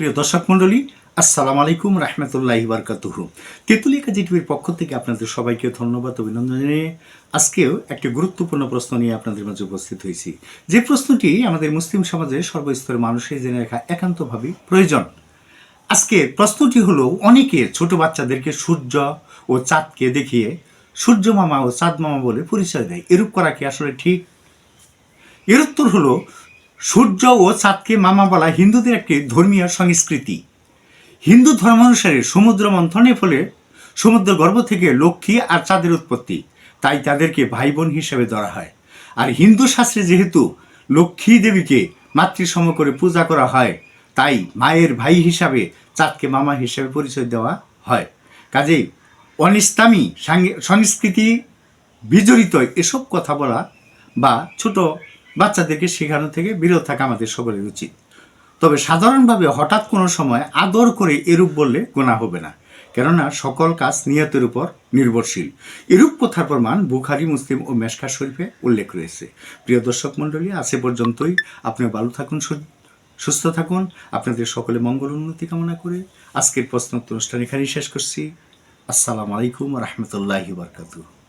সুপ্রিয় দর্শক মণ্ডলী, আসসালামু আলাইকুম রহমতুল্লাহি বারকাতুহু। তেঁতুলিয়া কাজী টিভির পক্ষ থেকে আপনাদের সবাইকে ধন্যবাদ অভিনন্দন জানিয়ে আজকেও একটি গুরুত্বপূর্ণ প্রশ্ন নিয়ে আপনাদের মাঝে উপস্থিত হয়েছি, যে প্রশ্নটি আমাদের মুসলিম সমাজে সর্বস্তরের মানুষের জেনে রাখা একান্তভাবেই প্রয়োজন। আজকের প্রশ্নটি হলো, অনেকে ছোট বাচ্চাদেরকে সূর্য ও চাঁদকে দেখিয়ে সূর্য মামা ও চাঁদ মামা বলে পরিচয় দেয়। এরূপ করা কি আসলে ঠিক? এর উত্তর হলো, সূর্য ও চাঁদকে মামা বলা হিন্দুদের একটি ধর্মীয় সংস্কৃতি। হিন্দু ধর্মানুসারে সমুদ্র মন্থনের ফলে সমুদ্র গর্ভ থেকে লক্ষ্মী আর চাঁদের উৎপত্তি, তাই তাদেরকে ভাই বোন হিসেবে ধরা হয়। আর হিন্দু শাস্ত্রে যেহেতু লক্ষ্মী দেবীকে মাতৃসম করে পূজা করা হয়, তাই মায়ের ভাই হিসাবে চাঁদকে মামা হিসেবে পরিচয় দেওয়া হয়। কাজেই অনিস্লামী সংস্কৃতি বিজড়িত এসব কথা বলা বা ছোট বাচ্চাদেরকে শেখানো থেকে বিরত থাকা আমাদের সকলের উচিত। তবে সাধারণভাবে হঠাৎ কোনো সময় আদর করে এরূপ বললে গুনাহ হবে না, কেননা সকল কাজ নিয়তের উপর নির্ভরশীল। এরূপ কথার প্রমাণ বুখারী, মুসলিম ও মেশকাত শরীফে উল্লেখ রয়েছে। প্রিয় দর্শক মণ্ডলী, আজ এ পর্যন্তই। আপনি ভালো থাকুন, সুস্থ থাকুন। আপনাদের সকলে মঙ্গল উন্নতি কামনা করে আজকের প্রশ্নোত্তর অনুষ্ঠান এখানেই শেষ করছি। আসসালামু আলাইকুম রহমতুল্লাহি বারকাতুহু।